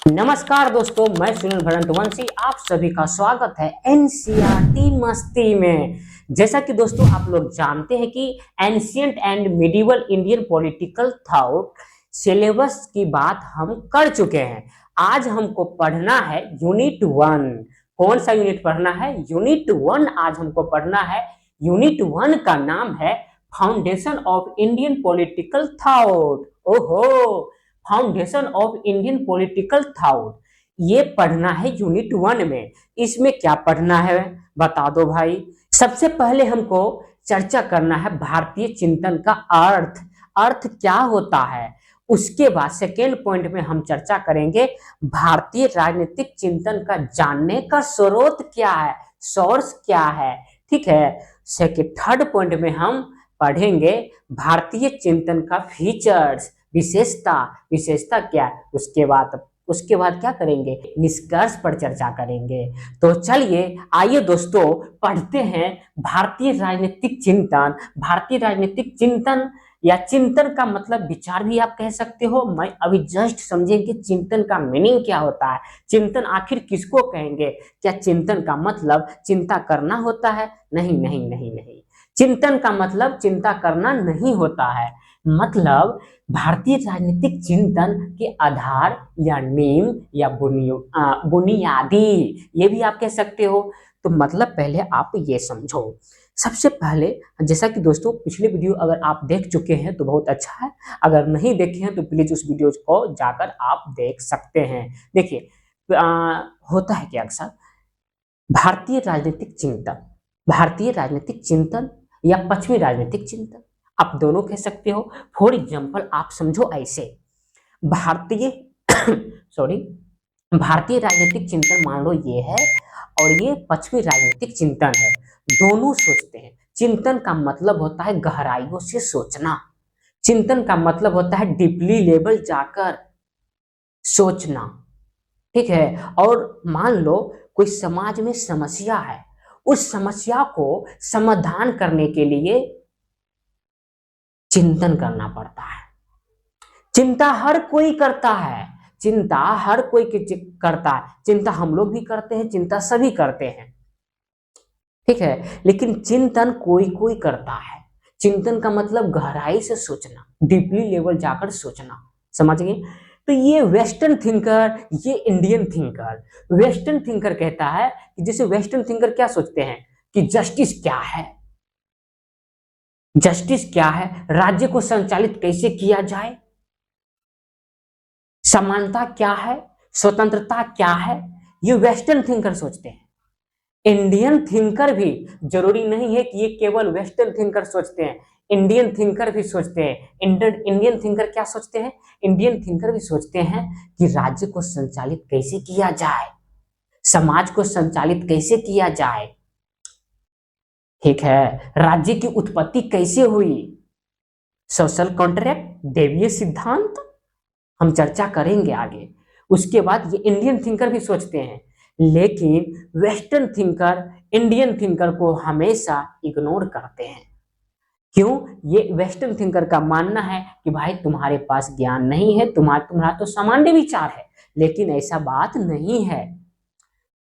नमस्कार दोस्तों, मैं सुनील भरतवंशी आप सभी का स्वागत है एनसीईआरटी मस्ती में। जैसा कि दोस्तों आप लोग जानते हैं कि ancient and medieval Indian political thought syllabus की बात हम कर चुके हैं। आज हमको पढ़ना है यूनिट 1। कौन सा यूनिट पढ़ना है? यूनिट 1 आज हमको पढ़ना है। यूनिट 1 का नाम है foundation of Indian political thought. ओहो, foundation of Indian political thought ये पढ़ना है यूनिट 1 में। इसमें क्या पढ़ना है बता दो भाई। सबसे पहले हमको चर्चा करना है भारतीय चिंतन का अर्थ। अर्थ क्या होता है। उसके बाद सेकेंड पॉइंट में हम चर्चा करेंगे भारतीय राजनीतिक चिंतन का जानने का स्रोत क्या है, सोर्स क्या है। ठीक है। सेकेंड थर्ड पॉइंट में हम पढ़ेंगे भारतीय चिंतन का फीचर्स, विशेषता। विशेषता क्या है, उसके बाद क्या करेंगे, निष्कर्ष पर चर्चा करेंगे। तो चलिए आइए दोस्तों पढ़ते हैं भारतीय राजनीतिक चिंतन। भारतीय राजनीतिक चिंतन या चिंतन का मतलब विचार भी आप कह सकते हो। मैं अभी जस्ट समझेंगे चिंतन का मीनिंग क्या होता है, चिंतन आखिर किसको कहेंगे। क्या चिंतन का मतलब चिंता करना होता है? नहीं नहीं नहीं नहीं, चिंतन का मतलब चिंता करना नहीं होता है। मतलब भारतीय राजनीतिक चिंतन के आधार या नींव या बुनियादी, ये भी आप कह सकते हो। तो मतलब पहले आप ये समझो। सबसे पहले जैसा कि दोस्तों पिछले वीडियो अगर आप देख चुके हैं तो बहुत अच्छा है, अगर नहीं देखे हैं तो प्लीज उस वीडियो को जाकर आप देख सकते हैं। देखिए होता है क्या अक्सर भारतीय राजनीतिक चिंतन, भारतीय राजनीतिक चिंतन या पश्चिमी राजनीतिक चिंतन आप दोनों कह सकते हो। फॉर एग्जाम्पल आप समझो ऐसे, भारतीय सॉरी भारतीय राजनीतिक चिंतन मान लो ये है और ये पश्चिमी राजनीतिक चिंतन है। दोनों सोचते हैं। चिंतन का मतलब होता है गहराइयों से सोचना। चिंतन का मतलब होता है डीपली लेवल जाकर सोचना। ठीक है। और मान लो कोई समाज में समस्या है, उस समस्या को समाधान करने के लिए चिंतन करना पड़ता है। चिंता हर कोई करता है, चिंता हर कोई करता है, चिंता हम लोग भी करते हैं, चिंता सभी करते हैं। ठीक है। लेकिन चिंतन कोई कोई करता है। चिंतन का मतलब गहराई से सोचना, डीपली लेवल जाकर सोचना। समझ गए। तो ये वेस्टर्न थिंकर, ये इंडियन थिंकर। वेस्टर्न थिंकर कहता है कि जैसे वेस्टर्न थिंकर क्या सोचते हैं कि जस्टिस क्या है, जस्टिस क्या है, राज्य को संचालित कैसे किया जाए, समानता क्या है, स्वतंत्रता क्या है, ये वेस्टर्न थिंकर सोचते हैं। इंडियन थिंकर भी जरूरी नहीं है कि ये केवल वेस्टर्न थिंकर सोचते हैं, इंडियन थिंकर भी सोचते हैं। इंडियन थिंकर क्या सोचते हैं? इंडियन थिंकर भी सोचते हैं कि राज्य को संचालित कैसे किया जाए, समाज को संचालित कैसे किया जाए। ठीक है। राज्य की उत्पत्ति कैसे हुई, सोशल कॉन्ट्रैक्ट, देवीय सिद्धांत, हम चर्चा करेंगे आगे। उसके बाद ये इंडियन थिंकर भी सोचते हैं, लेकिन वेस्टर्न थिंकर इंडियन थिंकर को हमेशा इग्नोर करते हैं। क्यों? ये वेस्टर्न थिंकर का मानना है कि भाई तुम्हारे पास ज्ञान नहीं है, तुम्हारा तो सामान्य विचार है, लेकिन ऐसा बात नहीं है।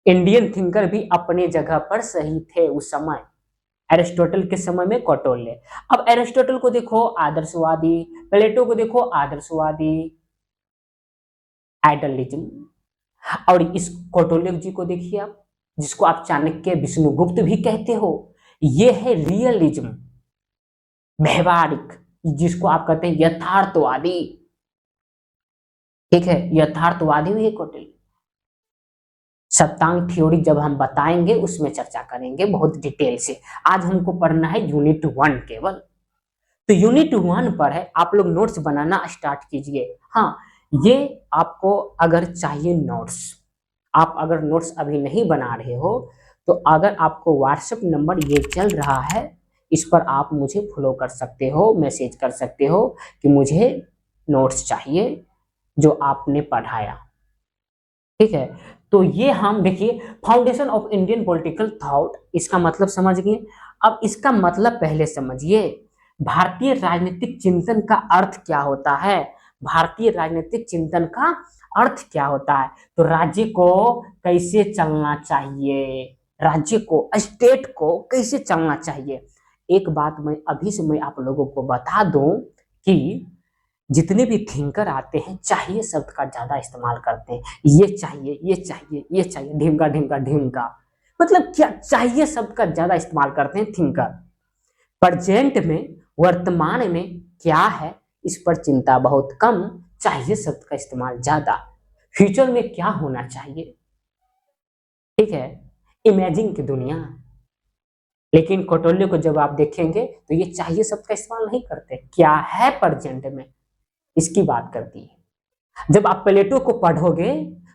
इंडियन थिंकर भी अपने जगह पर सही थे उस समय, एरिस्टोटल के समय में कौटिल्य। अब एरिस्टोटल को देखो आदर्शवादी, प्लेटो को देखो आदर्शवादी, आइडलिज्म। और इस कौटिल्य जी को देखिए आप, जिसको आप चाणक्य विष्णुगुप्त भी कहते हो, ये है रियलिज्म, व्यवहारिक, जिसको आप कहते हैं यथार्थवादी। ठीक है। यथार्थवादी भी है कौटिल्य। सप्तांग थ्योरी जब हम बताएंगे उसमें चर्चा करेंगे बहुत डिटेल से। आज हमको पढ़ना है यूनिट 1 केवल। तो यूनिट 1 पर है, आप लोग नोट्स बनाना स्टार्ट कीजिए। हाँ, ये आपको अगर चाहिए नोट्स, आप अगर नोट्स अभी नहीं बना रहे हो तो अगर आपको व्हाट्सएप नंबर ये चल रहा है, इस पर आप मुझे फॉलो कर सकते हो, मैसेज कर सकते हो कि मुझे नोट्स चाहिए जो आपने पढ़ाया। ठीक है। तो ये हम देखिए foundation of Indian political thought, इसका मतलब समझ गए। अब इसका मतलब पहले समझिए, भारतीय राजनीतिक चिंतन का अर्थ क्या होता है। भारतीय राजनीतिक चिंतन का अर्थ क्या होता है। तो राज्य को कैसे चलना चाहिए, राज्य को, स्टेट को कैसे चलना चाहिए। एक बात मैं अभी से मैं आप लोगों को बता दूं कि जितने भी थिंकर आते हैं चाहिए शब्द का ज्यादा इस्तेमाल करते हैं। ये चाहिए, ये चाहिए, ये चाहिए, ढीमका ढीमका ढीमका, मतलब क्या चाहिए शब्द का ज्यादा इस्तेमाल करते हैं थिंकर। प्रेजेंट में, वर्तमान में क्या है इस पर चिंता बहुत कम, चाहिए शब्द का इस्तेमाल ज्यादा। फ्यूचर में क्या होना चाहिए, ठीक है, इमेजिन की दुनिया। लेकिन कौटिल्य को जब आप देखेंगे तो ये चाहिए शब्द का इस्तेमाल नहीं करते, क्या है प्रेजेंट में इसकी बात करती है। जब आप प्लेटो को पढ़ोगे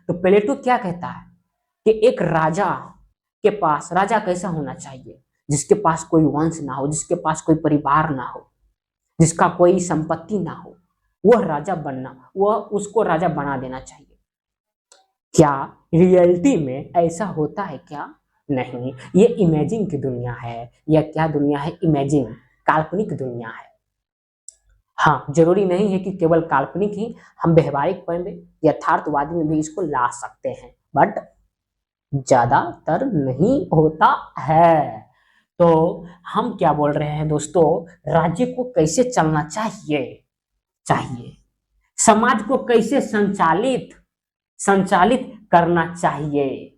तो प्लेटो क्या कहता है कि एक राजा के पास, राजा कैसा होना चाहिए, जिसके पास कोई वंश ना हो, जिसके पास कोई परिवार ना हो, जिसका कोई संपत्ति ना हो, वह राजा बनना, वह उसको राजा बना देना चाहिए। क्या रियलिटी में ऐसा होता है क्या? नहीं, ये इमेजिन की दुनिया है। यह क्या दुनिया है? इमेजिन, काल्पनिक दुनिया है। हाँ, जरूरी नहीं है कि केवल काल्पनिक ही, हम व्यवहारिक में यथार्थवादी में भी इसको ला सकते हैं, बट ज्यादातर नहीं होता है। तो हम क्या बोल रहे हैं दोस्तों, राज्य को कैसे चलना चाहिए, चाहिए समाज को कैसे संचालित संचालित करना चाहिए,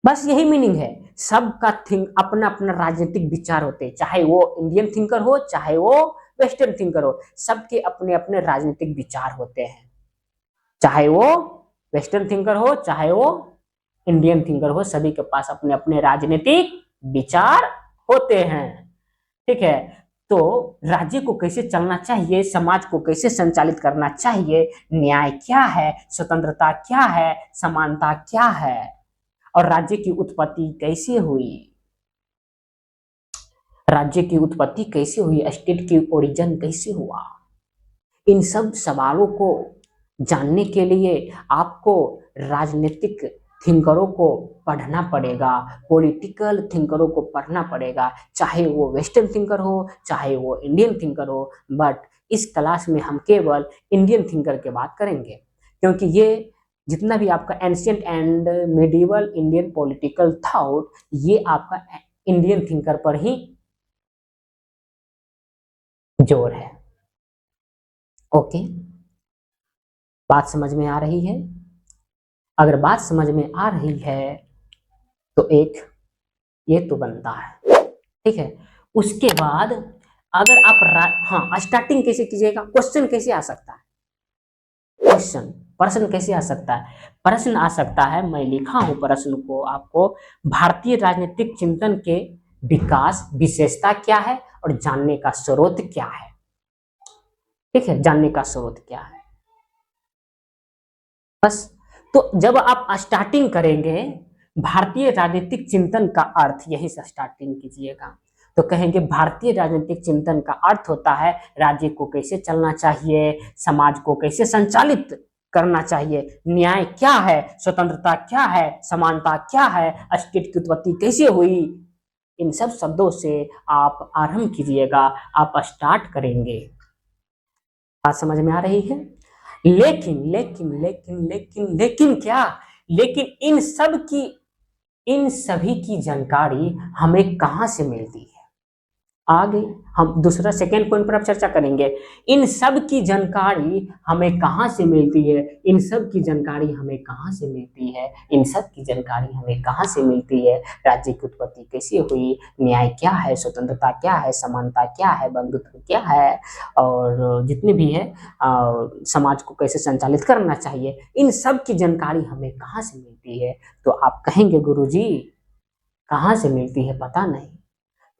बस यही मीनिंग है। सबका थिंक अपना अपना राजनीतिक विचार होते हैं, चाहे वो इंडियन थिंकर हो चाहे वो वेस्टर्न थिंकर हो, सबके अपने अपने राजनीतिक विचार होते हैं। चाहे वो वेस्टर्न थिंकर हो चाहे वो इंडियन थिंकर हो, सभी के पास अपने अपने राजनीतिक विचार होते हैं, ठीक है। तो राज्य को कैसे चलना चाहिए, समाज को कैसे संचालित करना चाहिए, न्याय क्या है, स्वतंत्रता क्या है, समानता क्या है, और राज्य की उत्पत्ति कैसे हुई, राज्य की उत्पत्ति कैसे हुई, स्टेट की ओरिजिन कैसे हुआ, इन सब सवालों को जानने के लिए आपको राजनीतिक थिंकरों को पढ़ना पड़ेगा, पॉलिटिकल थिंकरों को पढ़ना पड़ेगा, चाहे वो वेस्टर्न थिंकर हो चाहे वो इंडियन थिंकर हो। बट इस क्लास में हम केवल इंडियन थिंकर की बात करेंगे, क्योंकि ये जितना भी आपका ancient and medieval Indian political thought, ये आपका इंडियन थिंकर पर ही जोर है। ओके, बात समझ में आ रही है? अगर बात समझ में आ रही है तो एक ये तो बनता है, ठीक है। उसके बाद अगर आप हाँ, स्टार्टिंग कैसे कीजिएगा, क्वेश्चन कैसे आ सकता है, क्वेश्चन, प्रश्न कैसे आ सकता है, प्रश्न आ सकता है, मैं लिखा हूं प्रश्न को आपको, भारतीय राजनीतिक चिंतन के विकास विशेषता क्या है और जानने का स्रोत क्या है, ठीक है, जानने का स्रोत क्या है, बस। तो जब आप स्टार्टिंग करेंगे भारतीय राजनीतिक चिंतन का अर्थ, यही से स्टार्टिंग कीजिएगा, तो कहेंगे भारतीय राजनीतिक चिंतन का अर्थ होता है राज्य को कैसे चलना चाहिए, समाज को कैसे संचालित करना चाहिए, न्याय क्या है, स्वतंत्रता क्या है, समानता क्या है, स्टेट की उत्पत्ति कैसे हुई। इन सब शब्दों से आप आरंभ कीजिएगा, आप स्टार्ट करेंगे। बात समझ में आ रही है? लेकिन लेकिन लेकिन लेकिन लेकिन क्या, लेकिन इन सभी की जानकारी हमें कहां से मिलती है, आगे हम दूसरा सेकेंड पॉइंट पर अब चर्चा करेंगे। इन सब की जानकारी हमें कहां से मिलती है, इन सब की जानकारी हमें कहां से मिलती है, इन सब की जानकारी हमें कहां से मिलती है, राज्य की उत्पत्ति कैसे हुई, न्याय क्या है, स्वतंत्रता क्या है, समानता क्या है, बंधुत्व क्या है, और जितने भी है समाज को कैसे संचालित करना चाहिए, इन सब की जानकारी हमें कहां से मिलती है। तो आप कहेंगे गुरुजी कहां से मिलती है पता नहीं,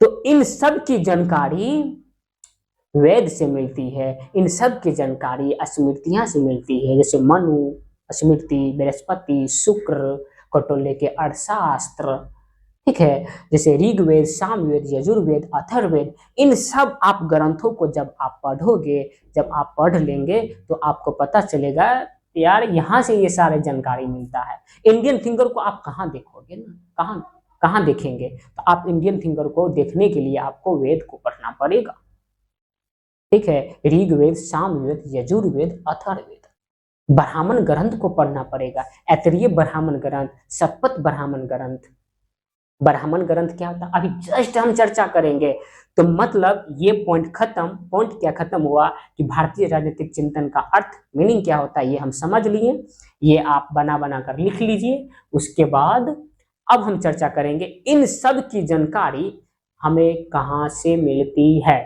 तो इन सब की जानकारी वेद से मिलती है, इन सब की जानकारी स्मृतियां से मिलती है, जैसे मनु स्मृति, बृहस्पति, शुक्र, कौटिल्य के अर्थशास्त्र, ठीक है, जैसे ऋग्वेद, सामवेद, यजुर्वेद, अथर्ववेद, इन सब आप ग्रंथों को जब आप पढ़ोगे, जब आप पढ़ लेंगे तो आपको पता चलेगा यार यहाँ से ये सारे जानकारी मिलता है। इंडियन थिंकर को आप कहाँ देखोगे ना, कहाँ कहाँ देखेंगे, तो आप इंडियन थिंकर को देखने के लिए आपको वेद को पढ़ना पड़ेगा। ठीक है, ऋग्वेद, सामवेद, यजुर्वेद, अथर्ववेद। ब्राह्मण ग्रंथ को पढ़ना पड़ेगा, ऐतरेय ब्राह्मण ग्रंथ, शतपथ ब्राह्मण ग्रंथ। ब्राह्मण ग्रंथ क्या होता है अभी जस्ट हम चर्चा करेंगे। तो मतलब ये पॉइंट खत्म। पॉइंट क्या खत्म हुआ कि भारतीय राजनीतिक चिंतन का अर्थ, मीनिंग क्या होता है ये हम समझ लिए। ये आप बना बना कर लिख लीजिए। उसके बाद अब हम चर्चा करेंगे इन सब की जानकारी हमें कहाँ से मिलती है।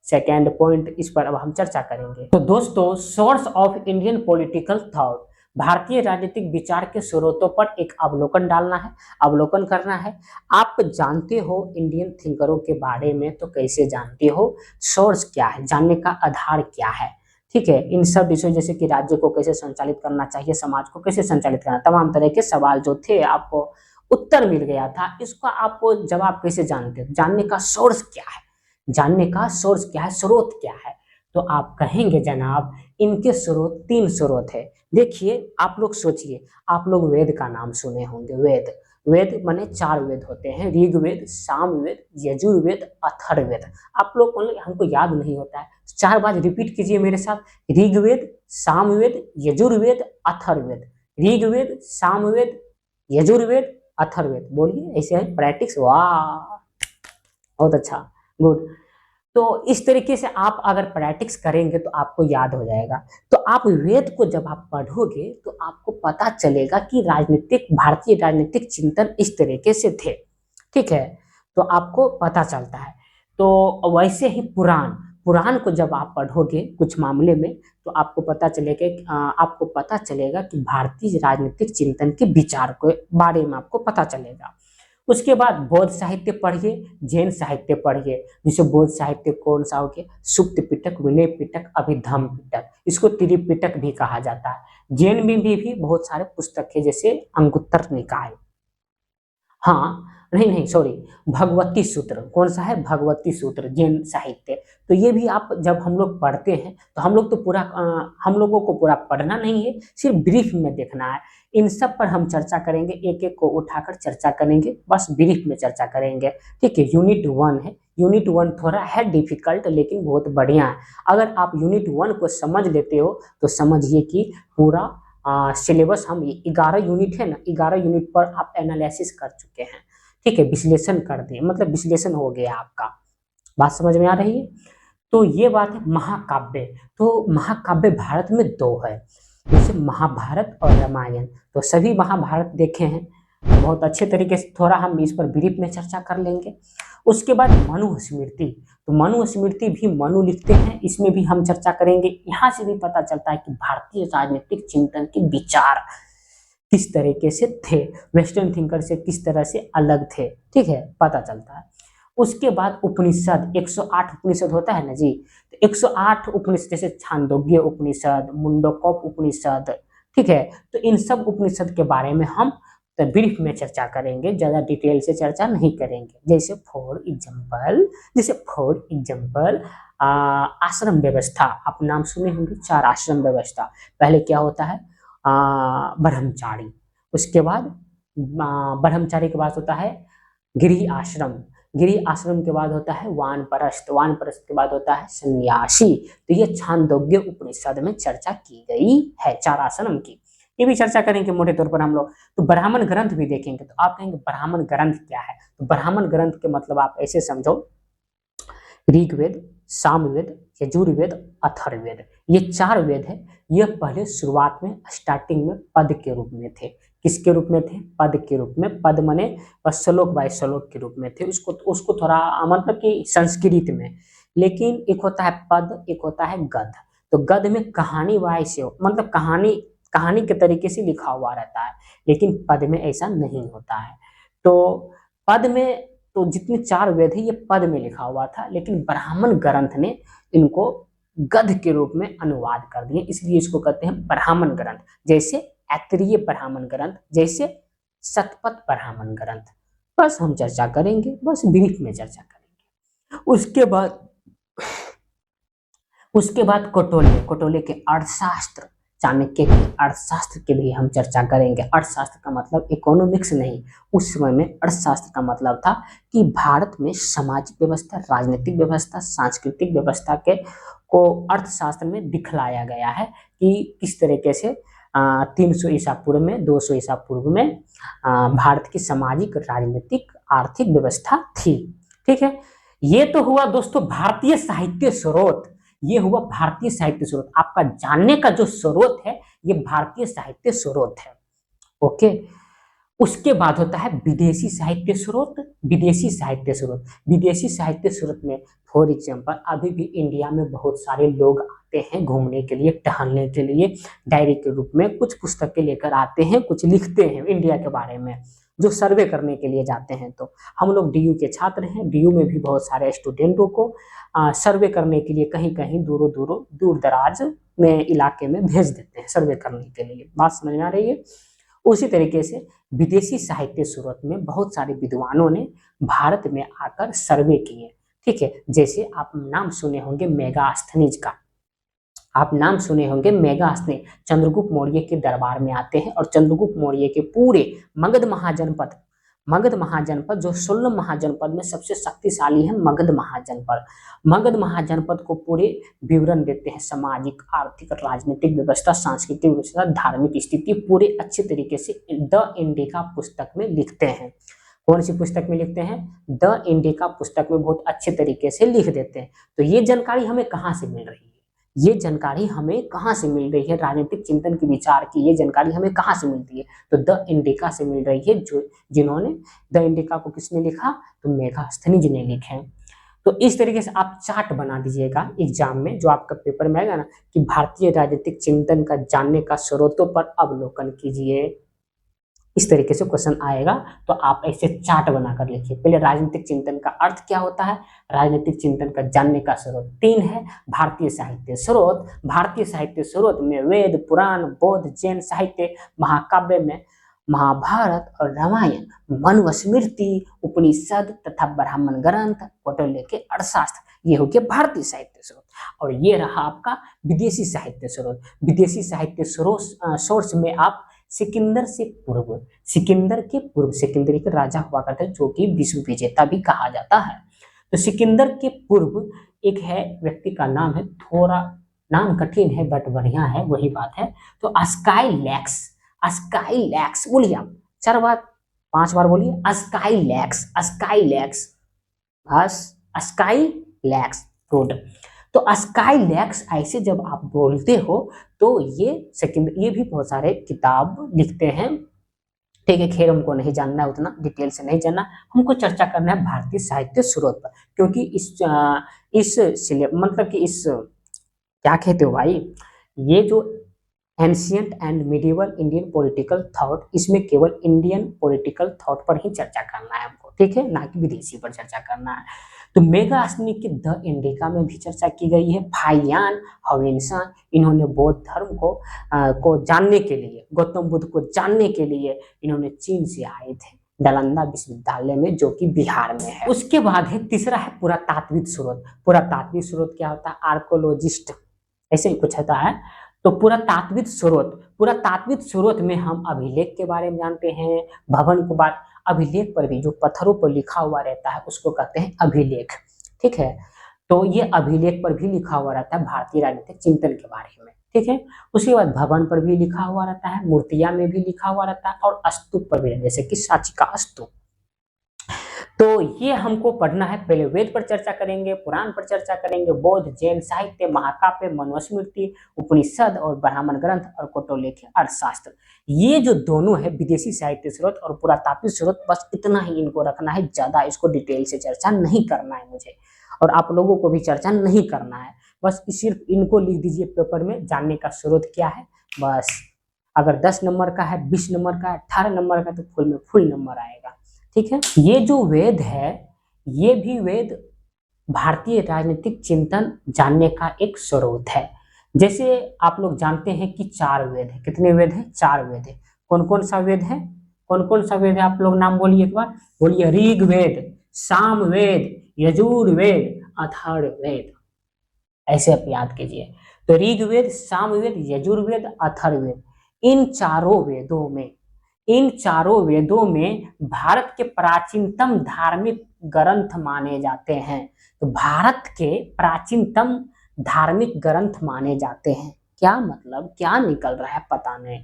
सेकेंड पॉइंट, इस पर अब हम चर्चा करेंगे। तो दोस्तों, source of Indian political thought, भारतीय राजनीतिक विचार के स्रोतों पर एक अवलोकन डालना है, अवलोकन करना है। आप जानते हो इंडियन थिंकरों के बारे में, तो कैसे जानते हो, सोर्स क्या है, जानने का आधार क्या है। ठीक है, इन सब विषयों जैसे कि राज्य को कैसे संचालित करना चाहिए, समाज को कैसे संचालित करना, तमाम तरह के सवाल जो थे आपको उत्तर मिल गया था। इसका आपको जवाब कैसे जानते हो, जानने का सोर्स क्या है, जानने का सोर्स क्या है, स्रोत क्या है। तो आप कहेंगे जनाब इनके स्रोत, तीन स्रोत है। देखिए आप लोग सोचिए, आप लोग वेद का नाम सुने होंगे। वेद, वेद माने चार वेद होते हैं, ऋग्वेद, सामवेद, यजुर्वेद, अथर्ववेद। आप लोग हमको याद नहीं होता है, चार बार रिपीट कीजिए मेरे साथ। ऋग्वेद, सामवेद, यजुर्वेद, अथर्ववेद। ऋग्वेद, सामवेद, यजुर्वेद, अथर्ववेद। बोलिए ऐसे है प्रैक्टिस। वाह, बहुत अच्छा, गुड। तो इस तरीके से आप अगर प्रैक्टिस करेंगे तो आपको याद हो जाएगा। तो आप वेद को जब आप पढ़ोगे तो आपको पता चलेगा कि राजनीतिक, भारतीय राजनीतिक चिंतन इस तरीके से थे। ठीक है, तो आपको पता चलता है। तो वैसे ही पुराण, पुराण को जब आप पढ़ोगे कुछ मामले में, तो आपको पता चलेगा कि भारतीय राजनीतिक चिंतन के विचार के बारे में आपको पता चलेगा। उसके बाद बौद्ध साहित्य पढ़िए, जैन साहित्य पढ़िए। जैसे बौद्ध साहित्य कौन सा हो गया, सुक्त पिटक, विनय पिटक, अभिधम्म पिटक, इसको त्रिपिटक भी कहा जाता है। जैन में भी बहुत सारे पुस्तक है, जैसे अंगुत्तर निकाय, हाँ नहीं नहीं सॉरी, भगवती सूत्र। कौन सा है, भगवती सूत्र, जैन साहित्य। तो ये भी आप जब हम लोग पढ़ते हैं तो हम लोग तो पूरा हम लोगों को पूरा पढ़ना नहीं है, सिर्फ ब्रीफ में देखना है। इन सब पर हम चर्चा करेंगे, एक एक को उठाकर चर्चा करेंगे, बस ब्रीफ में चर्चा करेंगे। ठीक है, यूनिट 1 है। यूनिट 1 थोड़ा है डिफिकल्ट, लेकिन बहुत बढ़िया है। अगर आप यूनिट 1 को समझ लेते हो तो समझिए कि पूरा सिलेबस हम 11 यूनिट है ना, 11 यूनिट पर आप एनालिसिस कर चुके हैं। ठीक है, विश्लेषण कर दिए, मतलब विश्लेषण हो गया आपका। बात समझ में आ रही है। तो ये बात है महाकाव्य। तो महाकाव्य भारत में दो है, जैसे महाभारत और रामायण। तो सभी महाभारत देखे हैं बहुत अच्छे तरीके से, थोड़ा हम इस पर ब्रीफ में चर्चा कर लेंगे। उसके बाद मनुस्मृति, तो मनुस्मृति भी मनु लिखते हैं, इसमें भी हम चर्चा करेंगे। यहाँ से भी पता चलता है कि भारतीय राजनीतिक चिंतन के विचार किस तरीके से थे, वेस्टर्न थिंकर से किस तरह से अलग थे। ठीक है, पता चलता है। उसके बाद उपनिषद, 108 उपनिषद होता है ना जी, तो 108 उपनिषद, जैसे छांदोग्य उपनिषद, मुंडकोप उपनिषद। ठीक है, तो इन सब उपनिषद के बारे में हम तो ब्रीफ में चर्चा करेंगे, ज्यादा डिटेल से चर्चा नहीं करेंगे। जैसे फॉर एग्जाम्पल आश्रम व्यवस्था, आप नाम सुने होंगे, 4 आश्रम व्यवस्था। पहले क्या होता है, ब्रह्मचारी। उसके बाद ब्रह्मचारी के बाद होता है गिरी आश्रम, गिरी आश्रम के बाद होता है वानप्रस्थ, वानप्रस्थ के बाद होता है सन्यासी। तो ये छांदोग्य उपनिषद में चर्चा की गई है 4 आश्रम की। ये भी चर्चा करेंगे मोटे तौर पर हम लोग। तो ब्राह्मण ग्रंथ भी देखेंगे। तो आप कहेंगे ब्राह्मण ग्रंथ क्या है, तो ब्राह्मण ग्रंथ के मतलब आप ऐसे समझो, ऋग्वेद, सामवेद, यजुर्वेद, अथर्ववेद, ये 4 वेद है। ये पहले शुरुआत में, स्टार्टिंग में पद के रूप में थे। किसके रूप में थे, पद के रूप में। पद माने श्लोक बाय श्लोक के रूप में थे। उसको थोड़ा मतलब कि संस्कृत में। लेकिन एक होता है पद, एक होता है गद। तो गद में कहानी वाय से, मतलब कहानी के तरीके से लिखा हुआ रहता है, लेकिन पद में ऐसा नहीं होता है। तो पद में, तो जितने 4 वेद है ये पद में लिखा हुआ था, लेकिन ब्राह्मण ग्रंथ ने इनको गद्य के रूप में अनुवाद कर दिए, इसलिए इसको कहते हैं ब्राह्मण ग्रंथ। जैसे ऐतरेय ब्राह्मण ग्रंथ, जैसे शतपथ ब्राह्मण ग्रंथ। बस हम चर्चा करेंगे, बस ब्रीफ में चर्चा करेंगे। उसके बाद कौटिल्य के अर्थशास्त्र, चाणक्य के अर्थशास्त्र की भी हम चर्चा करेंगे। अर्थशास्त्र का मतलब इकोनॉमिक्स नहीं, उस समय में अर्थशास्त्र का मतलब था कि भारत में सामाजिक व्यवस्था, राजनीतिक व्यवस्था, सांस्कृतिक व्यवस्था के को अर्थशास्त्र में दिखलाया गया है कि किस तरीके से 300 ईसा पूर्व में 200 ईसा पूर्व में भारत की सामाजिक राजनीतिक आर्थिक व्यवस्था थी। ठीक है, ये तो हुआ दोस्तों भारतीय साहित्य स्रोत, ये हुआ भारतीय साहित्य स्रोत। आपका जानने का जो स्रोत है ये भारतीय साहित्य स्रोत है। ओके, उसके बाद होता है विदेशी साहित्य स्रोत। विदेशी साहित्य स्रोत, विदेशी साहित्य स्रोत में फॉर एग्जाम्पल अभी भी इंडिया में बहुत सारे लोग आते हैं घूमने के लिए, टहलने के लिए, डायरी के रूप में कुछ पुस्तकें लेकर आते हैं, कुछ लिखते हैं इंडिया के बारे में, जो सर्वे करने के लिए जाते हैं। तो हम लोग डीयू के छात्र हैं, डीयू में भी बहुत सारे स्टूडेंटों को सर्वे करने के लिए कहीं कहीं दूर दराज में इलाके में भेज देते हैं सर्वे करने के लिए। बात समझ में आ रही है? उसी तरीके से विदेशी साहित्य स्रोत में बहुत सारे विद्वानों ने भारत में आकर सर्वे किए। ठीक है, जैसे आप नाम सुने होंगे मेगास्थनीज का, आप नाम सुने होंगे मेगास्थनी, चंद्रगुप्त मौर्य के दरबार में आते हैं और चंद्रगुप्त मौर्य के पूरे मगध महाजनपद जो 16 महाजनपद में सबसे शक्तिशाली है मगध महाजनपद। मगध महाजनपद को पूरे विवरण देते हैं, सामाजिक आर्थिक राजनीतिक व्यवस्था, सांस्कृतिक व्यवस्था, धार्मिक स्थिति पूरे अच्छे तरीके से द इंडिका पुस्तक में लिखते हैं। कौन सी पुस्तक में लिखते हैं? द इंडिका पुस्तक में बहुत अच्छे तरीके से लिख देते हैं। तो ये जानकारी हमें कहाँ से मिल रही है? ये जानकारी हमें कहाँ से मिल रही है? राजनीतिक चिंतन की विचार की ये जानकारी हमें कहाँ से मिलती है? तो द इंडिका से मिल रही है। जो जिन्होंने द इंडिका को किसने लिखा? तो मेगास्थनीज ने लिखे। तो इस तरीके से आप चार्ट बना दीजिएगा एग्जाम में, जो आपका पेपर में आएगा ना, कि भारतीय राजनीतिक चिंतन का जानने का स्रोतों पर अवलोकन कीजिए। इस तरीके से क्वेश्चन आएगा, तो आप ऐसे चार्ट बनाकर लिखिए। पहले राजनीतिक चिंतन का अर्थ क्या होता है, राजनीतिक चिंतन का जानने का स्रोत 3 है। भारतीय साहित्य स्रोत, भारतीय साहित्य स्रोत में वेद, पुराण, बौद्ध, जैन साहित्य, महाकाव्य में महाभारत और रामायण, मनुस्मृति, उपनिषद तथा ब्राह्मण ग्रंथ, कौटिल्य के अर्थशास्त्र, ये हो गया भारतीय साहित्य स्रोत। और ये रहा आपका विदेशी साहित्य स्रोत। विदेशी साहित्य सोर्स में आप सिकंदर के राजा हुआ करते, जो कि विश्व विजेता भी कहा जाता है। तो सिकंदर के पूर्व एक है व्यक्ति का नाम है, थोड़ा नाम कठिन है बट बढ़िया है, वही बात है। तो स्काईलैक्स बोलिए आप 4 बार 5 बार बोलिए, स्काईलैक्स गुड। तो स्काईलैक्स ऐसे जब आप बोलते हो तो ये भी बहुत सारे किताब लिखते हैं। ठीक है, खैर हमको नहीं जानना है, उतना डिटेल से नहीं जानना, हमको चर्चा करना है भारतीय साहित्य स्रोत पर। क्योंकि इस क्या कहते हो भाई, ये जो ancient and medieval Indian political thought, इसमें केवल इंडियन पॉलिटिकल थॉट पर ही चर्चा करना है हमको। ठीक है, ना कि विदेशी पर चर्चा करना है। तो मेगास्थनी के द इंडिका में भी चर्चा की गई है। फाहियान हवेनसांग, इन्होंने बौद्ध धर्म को जानने के लिए, गौतम बुद्ध को जानने के लिए इन्होंने चीन से आए थे, नालंदा विश्वविद्यालय में, जो कि बिहार में है। उसके बाद है तीसरा है पुरातात्विक स्रोत। पुरातात्विक स्रोत क्या होता है? आर्कोलॉजिस्ट, ऐसे ही कुछ होता है। तो पुरातात्विक स्रोत में हम अभिलेख के बारे में जानते हैं, भवन के बारे, अभिलेख पर भी जो पत्थरों पर लिखा हुआ रहता है उसको कहते हैं अभिलेख। ठीक है, तो ये अभिलेख पर भी लिखा हुआ रहता है भारतीय राजनीतिक चिंतन के बारे में। ठीक है, उसके बाद भवन पर भी लिखा हुआ रहता है, मूर्तियां में भी लिखा हुआ रहता है, और स्तूप पर भी, जैसे कि सांची का स्तूप। तो ये हमको पढ़ना है। पहले वेद पर चर्चा करेंगे, पुराण पर चर्चा करेंगे, बौद्ध जैन साहित्य, महाकाव्य, मनुस्मृति, उपनिषद और ब्राह्मण ग्रंथ और कौटिल्य के अर्थशास्त्र। ये जो दोनों है विदेशी साहित्य स्रोत और पुरातात्विक स्रोत, बस इतना ही इनको रखना है, ज्यादा इसको डिटेल से चर्चा नहीं करना है मुझे, और आप लोगों को भी चर्चा नहीं करना है। बस सिर्फ इनको लिख दीजिए पेपर में, जानने का स्रोत क्या है बस। अगर 10 नंबर का है, 20 नंबर का है, 18 नंबर का, तो फुल में फुल नंबर आएगा। ठीक है, ये जो वेद है, ये भी वेद भारतीय राजनीतिक चिंतन जानने का एक स्रोत है। जैसे आप लोग जानते हैं कि 4 वेद है। कितने वेद है? 4 वेद है। कौन कौन सा वेद है? कौन कौन सा वेद है? आप लोग नाम बोलिए एक बार, बोलिए। ऋग्वेद, सामवेद, यजुर्वेद, अथर्ववेद, ऐसे आप याद कीजिए। तो ऋग्वेद, सामवेद, यजुर्वेद, अथर्ववेद, इन चारों वेदों में भारत के प्राचीनतम धार्मिक ग्रंथ माने जाते हैं। तो भारत के प्राचीनतम धार्मिक ग्रंथ माने जाते हैं। क्या मतलब, क्या निकल रहा है पता नहीं।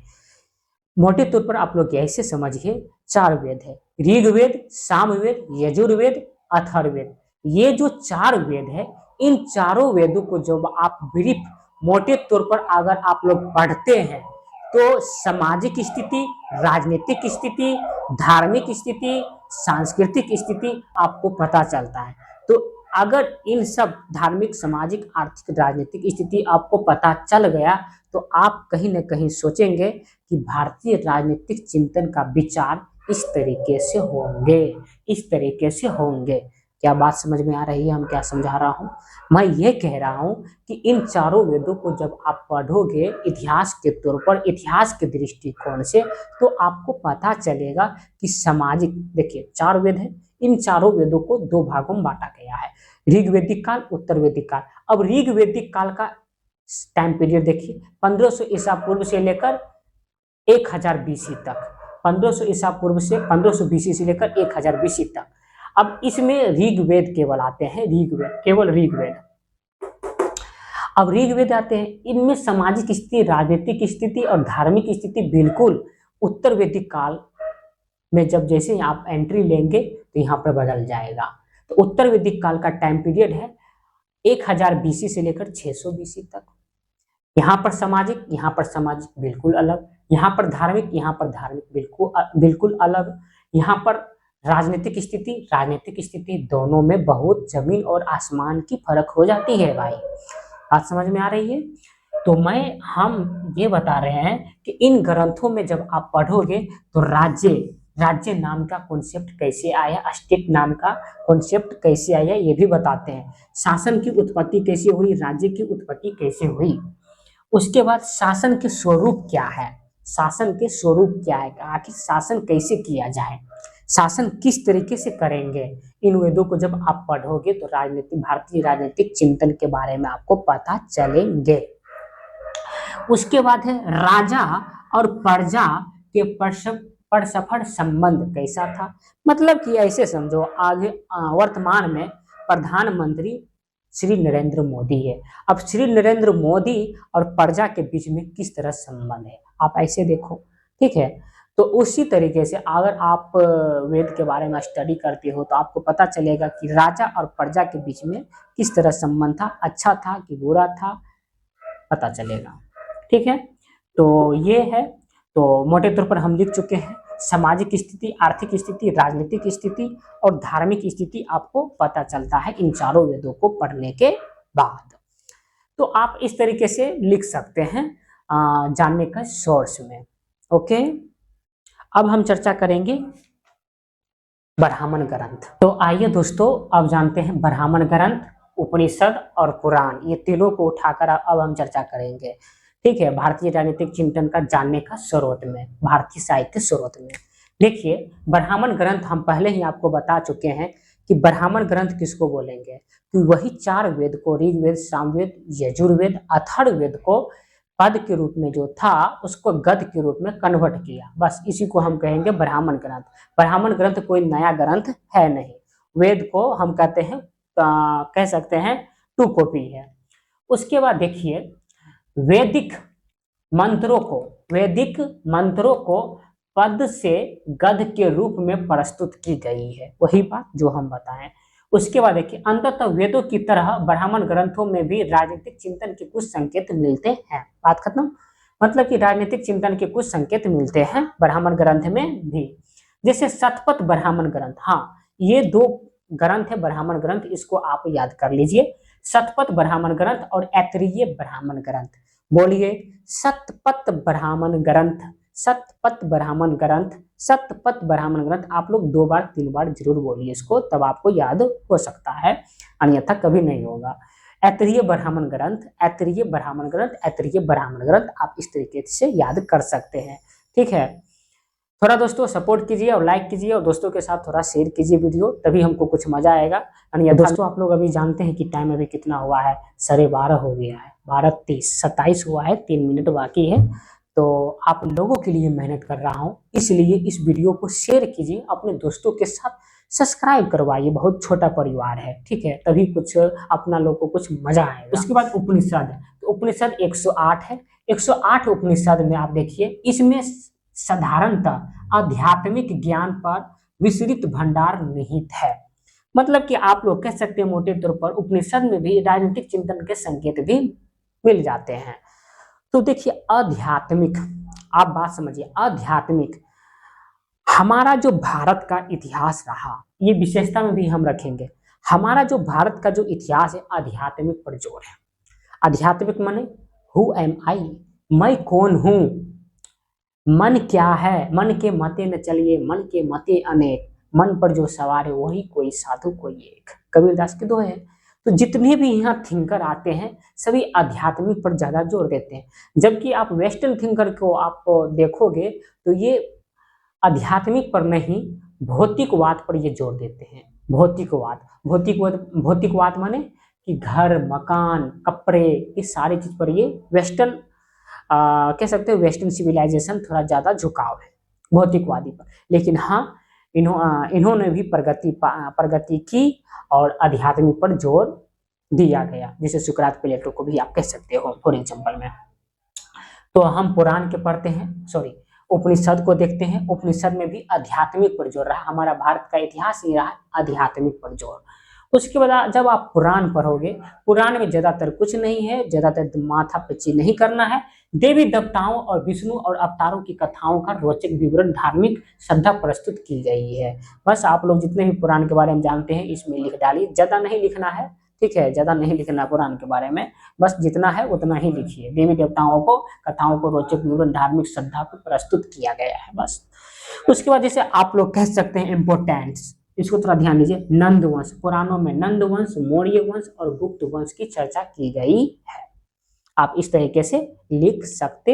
मोटे तौर पर आप लोग ऐसे समझिए, 4 वेद है, ऋग्वेद, सामवेद, यजुर्वेद, अथर्ववेद। ये जो 4 वेद है, इन चारों वेदों को जब आप ब्रीफ मोटे तौर पर अगर आप लोग पढ़ते हैं तो सामाजिक स्थिति, राजनीतिक स्थिति, धार्मिक स्थिति, सांस्कृतिक स्थिति आपको पता चलता है। तो अगर इन सब धार्मिक, सामाजिक, आर्थिक, राजनीतिक स्थिति आपको पता चल गया तो आप कहीं ना कहीं सोचेंगे कि भारतीय राजनीतिक चिंतन का विचार इस तरीके से होंगे, इस तरीके से होंगे। क्या बात समझ में आ रही है, हम क्या समझा रहा हूँ? मैं ये कह रहा हूँ कि इन चारों वेदों को जब आप पढ़ोगे इतिहास के तौर पर, इतिहास के दृष्टिकोण से, तो आपको पता चलेगा कि सामाजिक, देखिए 4 वेद है, इन चारों वेदों को 2 भागों में बांटा गया है, ऋग्वेदिक काल, उत्तर वैदिक काल। अब ऋग्वेदिक काल का टाइम पीरियड देखिए, 1500 ईसा पूर्व से लेकर 1000 बीसी तक, 1500 ईसा पूर्व से 1500 बीसी से लेकर 1000 बीसी तक। अब इसमें ऋग्वेद केवल आते हैं, ऋग्वेद, केवल ऋग्वेद। अब ऋग्वेद आते हैं, इनमें सामाजिक स्थिति, राजनीतिक स्थिति और धार्मिक स्थिति बिल्कुल उत्तर वैदिक काल में जब जैसे आप एंट्री लेंगे तो यहाँ पर बदल जाएगा। तो उत्तर वैदिक काल का टाइम पीरियड है 1000 बीसी से लेकर 600 बीसी तक। यहाँ पर सामाजिक, यहाँ पर सामाजिक बिल्कुल अलग, यहाँ पर धार्मिक, यहाँ पर धार्मिक बिल्कुल अलग, यहाँ पर राजनीतिक स्थिति दोनों में बहुत जमीन और आसमान की फर्क हो जाती है भाई। बात समझ में आ रही है? तो हम ये बता रहे हैं कि इन ग्रंथों में जब आप पढ़ोगे तो राज्य नाम का कॉन्सेप्ट कैसे आया, स्टेट नाम का कॉन्सेप्ट कैसे आया, ये भी बताते हैं। शासन की उत्पत्ति कैसे हुई, राज्य की उत्पत्ति कैसे हुई। उसके बाद शासन के स्वरूप क्या है, शासन के स्वरूप क्या है, आखिर शासन कैसे किया जाए, शासन किस तरीके से करेंगे। इन वेदों को जब आप पढ़ोगे तो भारतीय राजनीतिक चिंतन के बारे में आपको पता चलेंगे। उसके बाद है राजा और प्रजा के परस्पर संबंध कैसा था। मतलब कि ऐसे समझो, आगे वर्तमान में प्रधानमंत्री श्री नरेंद्र मोदी है। अब श्री नरेंद्र मोदी और प्रजा के बीच में किस तरह संबंध है, आप ऐसे देखो, ठीक है। तो उसी तरीके से अगर आप वेद के बारे में स्टडी करते हो तो आपको पता चलेगा कि राजा और प्रजा के बीच में किस तरह संबंध था, अच्छा था कि बुरा था, पता चलेगा, ठीक है। तो ये है, तो मोटे तौर पर हम लिख चुके हैं सामाजिक स्थिति, आर्थिक स्थिति, राजनीतिक स्थिति और धार्मिक स्थिति आपको पता चलता है इन चारों वेदों को पढ़ने के बाद। तो आप इस तरीके से लिख सकते हैं जानने का सोर्स में। ओके, अब हम चर्चा करेंगे ब्राह्मण ग्रंथ। तो आइए दोस्तों, अब जानते हैं ब्राह्मण ग्रंथ, उपनिषद और पुराण, ये तीनों को उठाकर अब हम चर्चा करेंगे, ठीक है। भारतीय राजनीतिक चिंतन का जानने का स्रोत में, भारतीय साहित्य स्रोत में। देखिए, ब्राह्मण ग्रंथ हम पहले ही आपको बता चुके हैं कि ब्राह्मण ग्रंथ किसको बोलेंगे, कि वही 4 वेद को, ऋग्वेद, सामवेद, यजुर्वेद, अथर्ववेद को पद के रूप में जो था उसको गद के रूप में कन्वर्ट किया, बस इसी को हम कहेंगे ब्राह्मण ग्रंथ। ब्राह्मण ग्रंथ कोई नया ग्रंथ है नहीं, वेद को हम कहते हैं, कह सकते हैं 2 कॉपी है। उसके बाद देखिए, वैदिक मंत्रों को पद से गद के रूप में प्रस्तुत की गई है, वही बात जो हम बताएं। उसके बाद देखिए, अंततः वेदों की तरह ब्राह्मण ग्रंथों में भी राजनीतिक चिंतन के कुछ संकेत मिलते हैं। बात खत्म। मतलब कि राजनीतिक चिंतन के कुछ संकेत मिलते हैं ब्राह्मण ग्रंथ में भी, जैसे शतपथ ब्राह्मण ग्रंथ। हाँ, ये 2 ग्रंथ है ब्राह्मण ग्रंथ, इसको आप याद कर लीजिए, शतपथ ब्राह्मण ग्रंथ और ऐतरेय ब्राह्मण ग्रंथ। बोलिए, शतपथ ब्राह्मण ग्रंथ, शतपथ ब्राह्मण ग्रंथ, शतपथ ब्राह्मण ग्रंथ। आप लोग 2 बार 3 बार जरूर बोलिए इसको, तब आपको याद हो सकता है, अन्यथा कभी नहीं होगा। ऐतरेय ब्राह्मण ग्रंथ, ऐतरेय ब्राह्मण ग्रंथ, ऐतरेय ब्राह्मण ग्रंथ, आप इस तरीके से याद कर सकते हैं, ठीक है। थोड़ा दोस्तों सपोर्ट कीजिए और लाइक कीजिए और दोस्तों के साथ थोड़ा शेयर कीजिए वीडियो, तभी हमको कुछ मजा आएगा। अन्यथा दोस्तों, आप लोग अभी जानते हैं कि टाइम अभी कितना हुआ है, 12:30 हो गया है, 12:30, 27 हुआ है, 3 मिनट बाकी है। तो आप लोगों के लिए मेहनत कर रहा हूँ, इसलिए इस वीडियो को शेयर कीजिए, अपने दोस्तों के साथ सब्सक्राइब करवाइए, बहुत छोटा परिवार है, ठीक है, तभी कुछ अपना लोग को कुछ मजा आएगा। उसके बाद उपनिषद, तो उपनिषद 108 है। 108 उपनिषद में आप देखिए, इसमें साधारणतः आध्यात्मिक ज्ञान पर विस्तृत भंडार निहित है। मतलब कि आप लोग कह सकते हैं मोटे तौर पर उपनिषद में भी राजनीतिक चिंतन के संकेत भी मिल जाते हैं। तो देखिए आध्यात्मिक, आप बात समझिए, आध्यात्मिक हमारा जो भारत का इतिहास रहा, ये विशेषता में भी हम रखेंगे। हमारा जो भारत का जो इतिहास है आध्यात्मिक पर जोर है। आध्यात्मिक माने हु एम आई, मैं कौन हूं, मन क्या है, मन के मते न चलिए, मन के मते अनेक, मन पर जो सवार है वही कोई साधु कोई एक, कबीरदास के दोहे हैं। तो जितने भी यहाँ थिंकर आते हैं सभी आध्यात्मिक पर ज्यादा जोर देते हैं, जबकि आप वेस्टर्न थिंकर को आप देखोगे तो ये आध्यात्मिक पर नहीं भौतिकवाद पर ये जोर देते हैं। भौतिकवाद, भौतिकवाद माने कि घर मकान कपड़े इस सारी चीज पर ये वेस्टर्न कह सकते हो वेस्टर्न सिविलाइजेशन थोड़ा ज्यादा झुकाव है भौतिकवादी पर। लेकिन हाँ इन्होंने भी प्रगति की और आध्यात्मिक पर जोर दिया गया, जैसे सुकरात प्लेटो को भी आप कह सकते हो फॉर एग्जाम्पल में। तो हम पुराण के पढ़ते हैं, सॉरी उपनिषद को देखते हैं। उपनिषद में भी आध्यात्मिक पर जोर रहा, हमारा भारत का इतिहास ही रहा आध्यात्मिक पर जोर। उसके बाद जब आप पुराण पढ़ोगे, पुराण में ज्यादातर कुछ नहीं है, ज्यादातर माथा पच्ची नहीं करना है, देवी देवताओं और विष्णु और अवतारों की कथाओं का रोचक विवरण धार्मिक श्रद्धा प्रस्तुत की गई है। बस आप लोग जितने भी पुराण के बारे में जानते हैं इसमें लिख डालिए, ज्यादा नहीं लिखना है, ठीक है, ज्यादा नहीं लिखना पुराण के बारे में, बस जितना है उतना ही लिखिए। देवी देवताओं को कथाओं को रोचक विवरण धार्मिक श्रद्धा को प्रस्तुत किया गया है बस। उसके बाद जैसे आप लोग कह सकते हैं इम्पोर्टेंस, इसको थोड़ा ध्यान दीजिए, नंद वंश, पुराणों में नंद वंश, मौर्य वंश और गुप्त वंश की चर्चा की गई है। आप इस तरीके से लिख सकते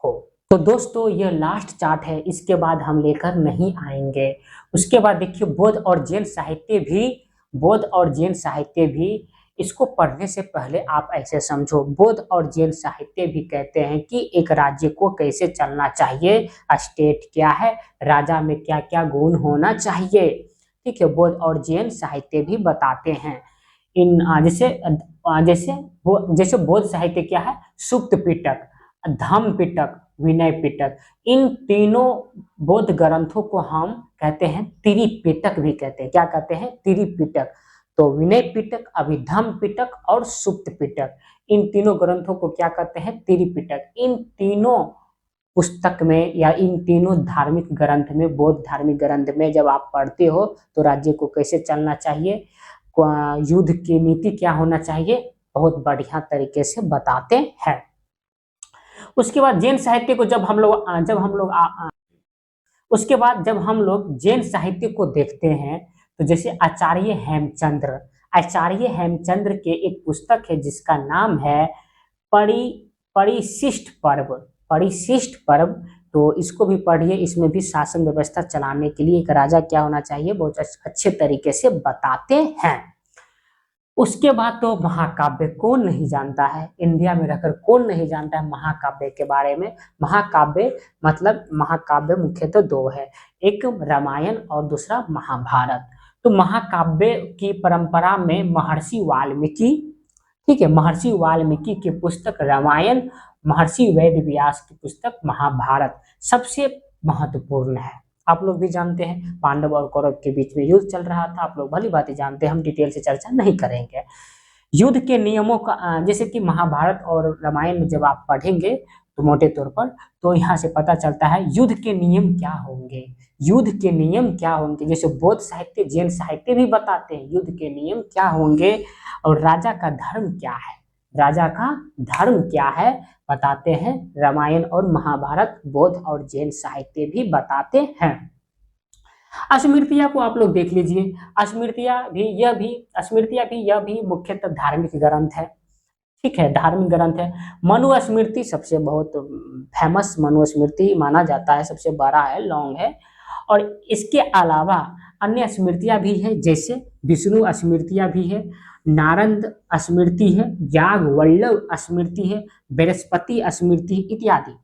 हो। तो दोस्तों ये लास्ट चार्ट है, इसके बाद हम लेकर नहीं आएंगे। उसके बाद देखिए बौद्ध और जैन साहित्य भी, बौद्ध और जैन साहित्य भी, इसको पढ़ने से पहले आप ऐसे समझो, बौद्ध और जैन साहित्य भी कहते हैं कि एक राज्य को कैसे चलना चाहिए, स्टेट क्या है, राजा में क्या क्या गुण होना चाहिए, ठीक है, बौद्ध और जैन साहित्य भी बताते हैं। इन जैसे बौद्ध साहित्य क्या है, सुक्त पिटक, धम्म पिटक, विनय पिटक, इन तीनों बौद्ध ग्रंथों को हम कहते हैं त्रिपिटक भी कहते हैं। क्या कहते हैं? त्रिपिटक। तो विनय पिटक, अभिधम्म पिटक और सुक्त पिटक, इन तीनों ग्रंथों को क्या कहते हैं? त्रिपिटक। इन तीनों पुस्तक में या इन तीनों धार्मिक ग्रंथ में, बौद्ध धार्मिक ग्रंथ में जब आप पढ़ते हो तो राज्य को कैसे चलना चाहिए, युद्ध की नीति क्या होना चाहिए, बहुत बढ़िया तरीके से बताते हैं। उसके बाद जैन साहित्य को जब हम लोग उसके बाद जब हम लोग जैन साहित्य को देखते हैं तो जैसे आचार्य हेमचंद्र के एक पुस्तक है जिसका नाम है परिशिष्ट पर्व। तो इसको भी पढ़िए, इसमें भी शासन व्यवस्था चलाने के लिए एक राजा क्या होना चाहिए बहुत अच्छे तरीके से बताते हैं। उसके बाद तो महाकाव्य, कौन नहीं जानता है, इंडिया में रहकर कौन नहीं जानता है महाकाव्य के बारे में। महाकाव्य मतलब महाकाव्य मुख्यतः दो है, एक रामायण और दूसरा महाभारत। तो महाकाव्य की परंपरा में महर्षि वाल्मीकि, ठीक है, महर्षि वाल्मीकि की पुस्तक रामायण, महर्षि वेद व्यास की पुस्तक महाभारत सबसे महत्वपूर्ण है। आप लोग भी जानते हैं पांडव और कौरव के बीच में युद्ध चल रहा था, आप लोग भली बात जानते हैं, हम डिटेल से चर्चा नहीं करेंगे। युद्ध के नियमों का जैसे कि महाभारत और रामायण में जब आप पढ़ेंगे तो मोटे तौर पर तो यहाँ से पता चलता है युद्ध के नियम क्या होंगे, युद्ध के नियम क्या होंगे। जैसे बौद्ध साहित्य, जैन साहित्य भी बताते हैं युद्ध के नियम क्या होंगे और राजा का धर्म क्या है, राजा का धर्म क्या है बताते हैं। रामायण और महाभारत बौद्ध और जैन साहित्य भी बताते हैं। स्मृतियां को आप लोग देख लीजिए, स्मृतियां भी यह भी मुख्यतः धार्मिक ग्रंथ है, ठीक है, धार्मिक ग्रंथ है। मनुस्मृति सबसे बहुत फेमस मनुस्मृति माना जाता है, सबसे बड़ा है, लॉन्ग है। और इसके अलावा अन्य स्मृतियां भी है, जैसे विष्णु स्मृतियां भी है, नारद स्मृति है, याज्ञवल्क्य स्मृति है, बृहस्पति स्मृति इत्यादि।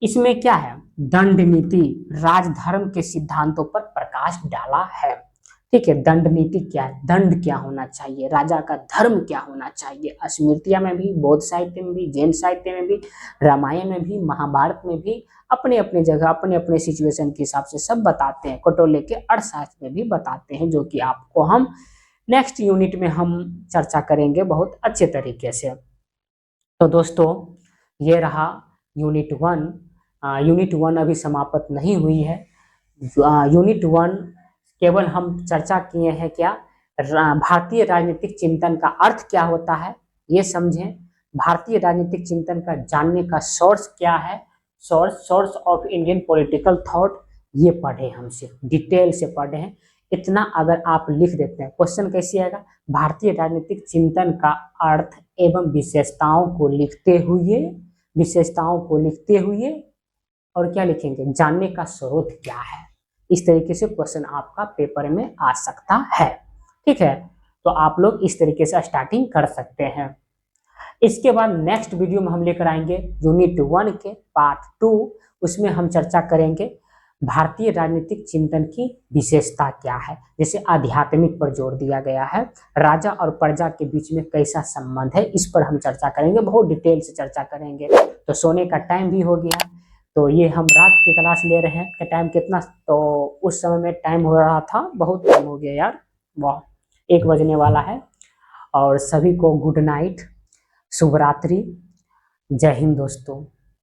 इसमें क्या है, दंड नीति, राजधर्म के सिद्धांतों पर प्रकाश डाला है। ठीक है, दंड नीति क्या है, दंड क्या होना चाहिए, राजा का धर्म क्या होना चाहिए, स्मृतियां में भी, बौद्ध साहित्य में भी, जैन साहित्य में भी, रामायण में भी, महाभारत में भी अपने अपने जगह अपने अपने सिचुएशन के हिसाब से सब बताते हैं। खटोले के अर्थशास्त्र में भी बताते हैं, जो कि आपको हम नेक्स्ट यूनिट में हम चर्चा करेंगे बहुत अच्छे तरीके से। तो दोस्तों ये रहा यूनिट 1। यूनिट 1 अभी समाप्त नहीं हुई है। यूनिट 1 केवल हम चर्चा किए हैं क्या, भारतीय राजनीतिक चिंतन का अर्थ क्या होता है ये समझें, भारतीय राजनीतिक चिंतन का जानने का सोर्स क्या है, source of Indian political thought, ये पढ़े हम सिर्फ डिटेल से पढ़े हैं। इतना अगर आप लिख देते हैं, क्वेश्चन कैसे आएगा, भारतीय राजनीतिक चिंतन का अर्थ एवं विशेषताओं को लिखते हुए और क्या लिखेंगे, जानने का स्रोत क्या है। इस तरीके से क्वेश्चन आपका पेपर में आ सकता है। ठीक है, तो आप लोग इस तरीके से स्टार्टिंग कर सकते हैं। इसके बाद नेक्स्ट वीडियो में हम लेकर आएंगे यूनिट 1 के पार्ट 2। उसमें हम चर्चा करेंगे भारतीय राजनीतिक चिंतन की विशेषता क्या है, जैसे आध्यात्मिक पर जोर दिया गया है, राजा और प्रजा के बीच में कैसा संबंध है, इस पर हम चर्चा करेंगे, बहुत डिटेल से चर्चा करेंगे। तो सोने का टाइम भी हो गया, तो ये हम रात की क्लास ले रहे हैं। टाइम कितना, तो उस समय में टाइम हो रहा था, बहुत टाइम हो गया यार, वाह 1 बजने वाला है। और सभी को गुड नाइट, शुभ रात्रि, जय हिंद दोस्तों।